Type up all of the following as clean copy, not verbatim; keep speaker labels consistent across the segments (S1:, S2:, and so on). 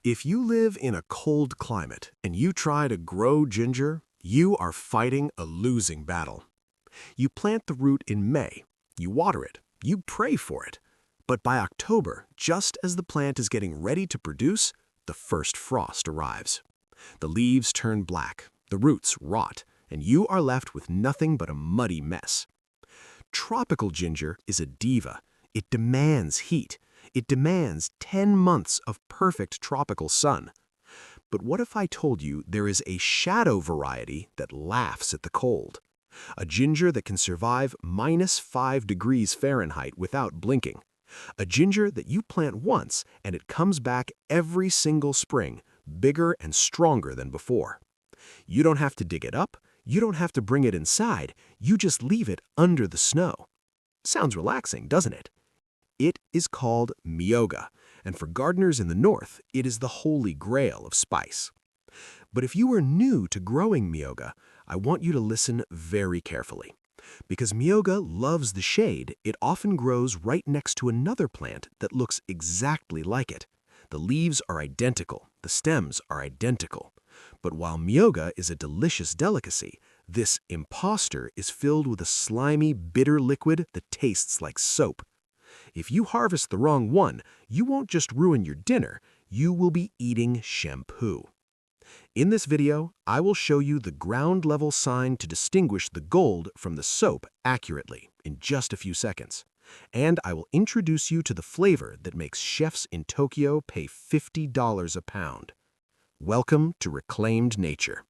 S1: If you live in a cold climate and you try to grow ginger, you are fighting a losing battle. You plant the root in May, you water it, you pray for it. But by October, just as the plant is getting ready to produce, the first frost arrives. The leaves turn black, the roots rot, and you are left with nothing but a muddy mess. Tropical ginger is a diva. It demands heat. It demands 10 months of perfect tropical sun. But what if I told you there is a shadow variety that laughs at the cold? A ginger that can survive -5 degrees Fahrenheit without blinking. A ginger that you plant once and it comes back every single spring, bigger and stronger than before. You don't have to dig it up. You don't have to bring it inside. You just leave it under the snow. Sounds relaxing, doesn't it? It is called myoga, and for gardeners in the north, it is the holy grail of spice. But if you are new to growing myoga, I want you to listen very carefully. Because myoga loves the shade, it often grows right next to another plant that looks exactly like it. The leaves are identical, the stems are identical. But while myoga is a delicious delicacy, this impostor is filled with a slimy, bitter liquid that tastes like soap. If you harvest the wrong one, you won't just ruin your dinner, you will be eating shampoo. In this video, I will show you the ground-level sign to distinguish the gold from the soap accurately in just a few seconds. And I will introduce you to the flavor that makes chefs in Tokyo pay $50 a pound. Welcome to Reclaimed Nature.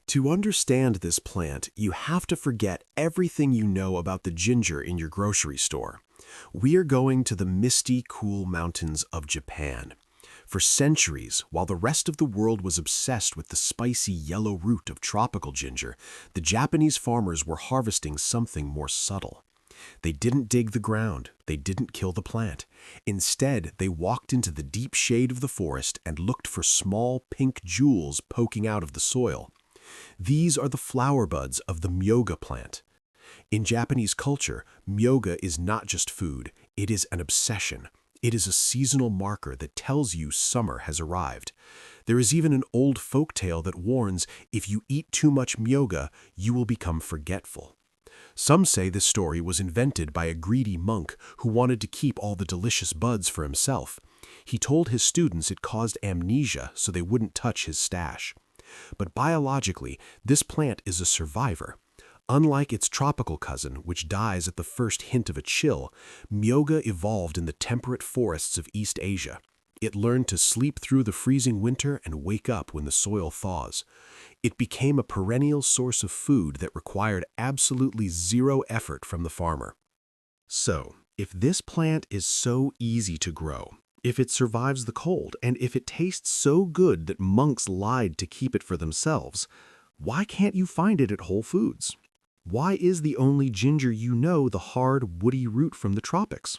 S1: To understand this plant, you have to forget everything you know about the ginger in your grocery store. We are going to the misty, cool mountains of Japan. For centuries, while the rest of the world was obsessed with the spicy yellow root of tropical ginger, the Japanese farmers were harvesting something more subtle. They didn't dig the ground, they didn't kill the plant. Instead, they walked into the deep shade of the forest and looked for small pink jewels poking out of the soil. These are the flower buds of the myoga plant. In Japanese culture, myoga is not just food, it is an obsession. It is a seasonal marker that tells you summer has arrived. There is even an old folktale that warns if you eat too much myoga, you will become forgetful. Some say this story was invented by a greedy monk who wanted to keep all the delicious buds for himself. He told his students it caused amnesia so they wouldn't touch his stash. But biologically, this plant is a survivor. Unlike its tropical cousin, which dies at the first hint of a chill, myoga evolved in the temperate forests of East Asia. It learned to sleep through the freezing winter and wake up when the soil thaws. It became a perennial source of food that required absolutely zero effort from the farmer. So, if this plant is so easy to grow, if it survives the cold, and if it tastes so good that monks lied to keep it for themselves, why can't you find it at Whole Foods? Why is the only ginger you know the hard, woody root from the tropics?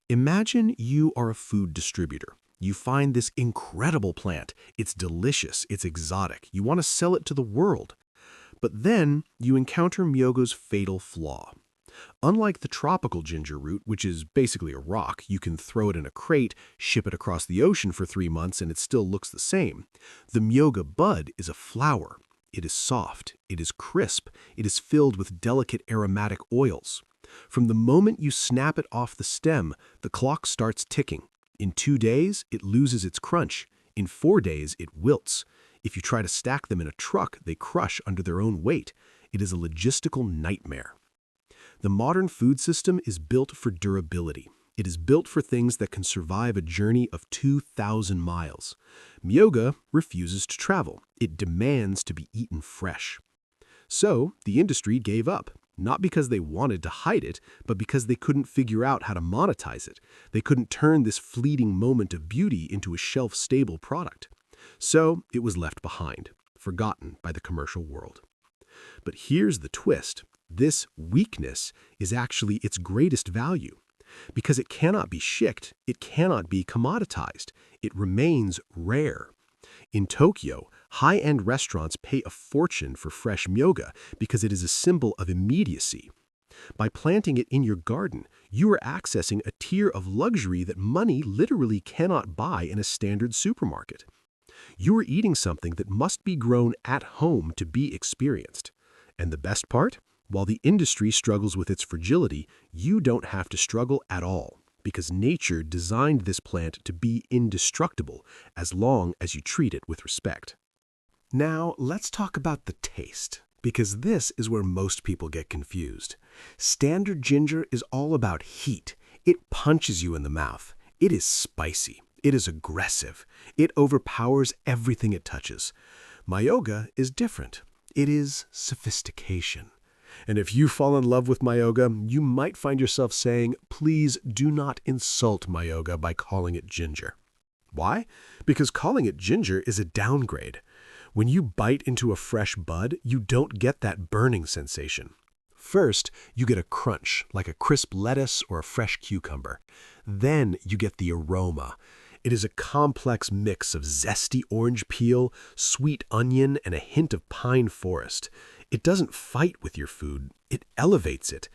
S1: Imagine you are a food distributor. You find this incredible plant. It's delicious, it's exotic. You want to sell it to the world. But then you encounter myoga's fatal flaw. Unlike the tropical ginger root, which is basically a rock, you can throw it in a crate, ship it across the ocean for 3 months, and it still looks the same. The myoga bud is a flower. It is soft, it is crisp, it is filled with delicate aromatic oils. From the moment you snap it off the stem, the clock starts ticking. In 2 days, it loses its crunch. In 4 days, it wilts. If you try to stack them in a truck, they crush under their own weight. It is a logistical nightmare. The modern food system is built for durability. It is built for things that can survive a journey of 2,000 miles. Myoga refuses to travel. It demands to be eaten fresh. So, the industry gave up, not because they wanted to hide it, but because they couldn't figure out how to monetize it. They couldn't turn this fleeting moment of beauty into a shelf-stable product. So, it was left behind, forgotten by the commercial world. But here's the twist. This weakness is actually its greatest value. Because it cannot be shipped, it cannot be commoditized. It remains rare. In Tokyo, high-end restaurants pay a fortune for fresh myoga because it is a symbol of immediacy. By planting it in your garden, you are accessing a tier of luxury that money literally cannot buy in a standard supermarket. You are eating something that must be grown at home to be experienced. And the best part? While the industry struggles with its fragility, you don't have to struggle at all, because nature designed this plant to be indestructible as long as you treat it with respect. Now, let's talk about the taste, because this is where most people get confused. Standard ginger is all about heat. It punches you in the mouth. It is spicy. It is aggressive. It overpowers everything it touches. Myoga is different. It is sophistication. And if you fall in love with Myoga, you might find yourself saying, please do not insult Myoga by calling it ginger. Why? Because calling it ginger is a downgrade. When you bite into a fresh bud, you don't get that burning sensation. First, you get a crunch, like a crisp lettuce or a fresh cucumber. Then you get the aroma. It is a complex mix of zesty orange peel, sweet onion, and a hint of pine forest. It doesn't fight with your food, it elevates it.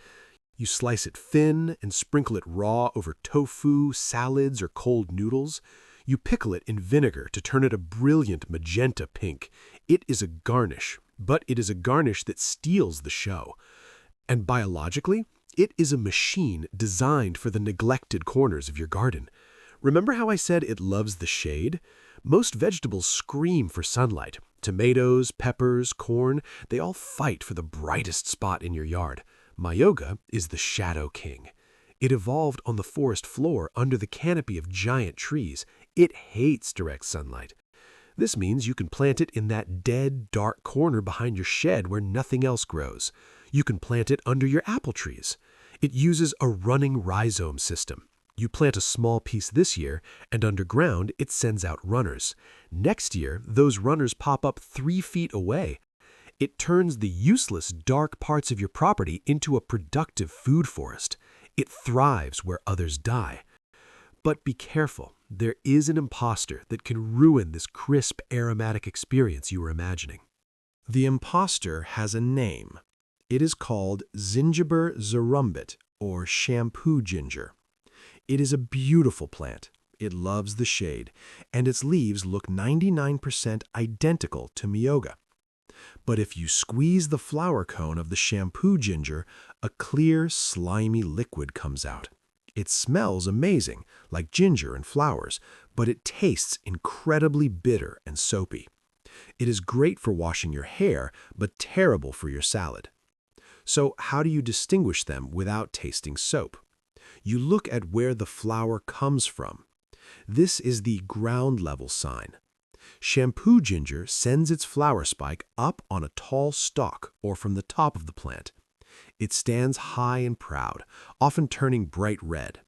S1: You slice it thin and sprinkle it raw over tofu, salads, or cold noodles. You pickle it in vinegar to turn it a brilliant magenta pink. It is a garnish, but it is a garnish that steals the show. And biologically, it is a machine designed for the neglected corners of your garden. Remember how I said it loves the shade? Most vegetables scream for sunlight. Tomatoes, peppers, corn, they all fight for the brightest spot in your yard. Myoga is the shadow king. It evolved on the forest floor under the canopy of giant trees. It hates direct sunlight. This means you can plant it in that dead, dark corner behind your shed where nothing else grows. You can plant it under your apple trees. It uses a running rhizome system. You plant a small piece this year, and underground it sends out runners. Next year, those runners pop up 3 feet away. It turns the useless, dark parts of your property into a productive food forest. It thrives where others die. But be careful, there is an impostor that can ruin this crisp, aromatic experience you were imagining. The impostor has a name. It is called Zingiber zerumbit, or shampoo ginger. It is a beautiful plant. It loves the shade, and its leaves look 99% identical to myoga. But if you squeeze the flower cone of the shampoo ginger, a clear, slimy liquid comes out. It smells amazing, like ginger and flowers, but it tastes incredibly bitter and soapy. It is great for washing your hair, but terrible for your salad. So how do you distinguish them without tasting soap? You look at where the flower comes from. This is the ground level sign. Shampoo ginger sends its flower spike up on a tall stalk or from the top of the plant. It stands high and proud, often turning bright red.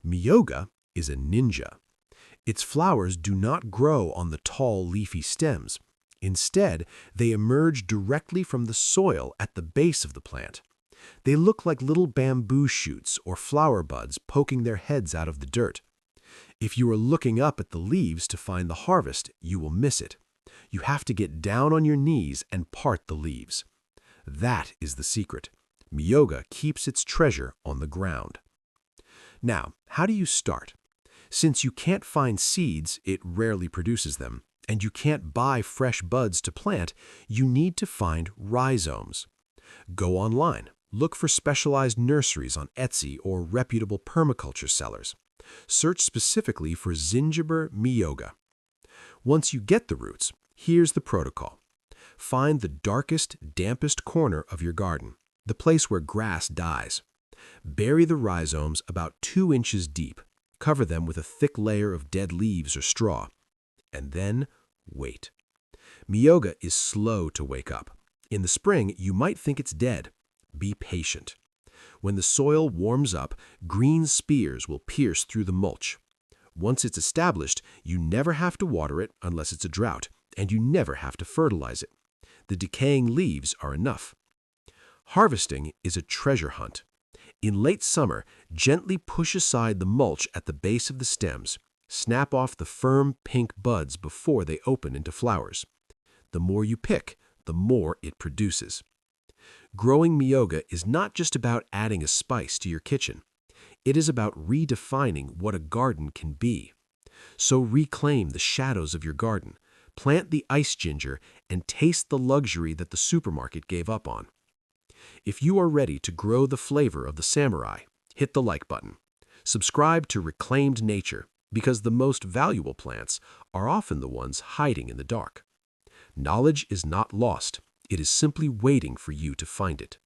S1: Myoga is a ninja. Its flowers do not grow on the tall leafy stems. Instead, they emerge directly from the soil at the base of the plant. They look like little bamboo shoots or flower buds poking their heads out of the dirt. If you are looking up at the leaves to find the harvest, you will miss it. You have to get down on your knees and part the leaves. That is the secret. Myoga keeps its treasure on the ground. Now, how do you start? Since you can't find seeds, it rarely produces them, and you can't buy fresh buds to plant, you need to find rhizomes. Go online. Look for specialized nurseries on Etsy or reputable permaculture sellers. Search specifically for Zingiber myoga. Once you get the roots, here's the protocol. Find the darkest, dampest corner of your garden, the place where grass dies. Bury the rhizomes about 2 inches deep. Cover them with a thick layer of dead leaves or straw. And then wait. Myoga is slow to wake up. In the spring, you might think it's dead. Be patient. When the soil warms up, green spears will pierce through the mulch. Once it's established, you never have to water it unless it's a drought, and you never have to fertilize it. The decaying leaves are enough. Harvesting is a treasure hunt. In late summer, gently push aside the mulch at the base of the stems. Snap off the firm pink buds before they open into flowers. The more you pick, the more it produces. Growing myoga is not just about adding a spice to your kitchen. It is about redefining what a garden can be. So reclaim the shadows of your garden, plant the ice ginger, and taste the luxury that the supermarket gave up on. If you are ready to grow the flavor of the samurai, hit the like button. Subscribe to Reclaimed Nature, because the most valuable plants are often the ones hiding in the dark. Knowledge is not lost, it is simply waiting for you to find it.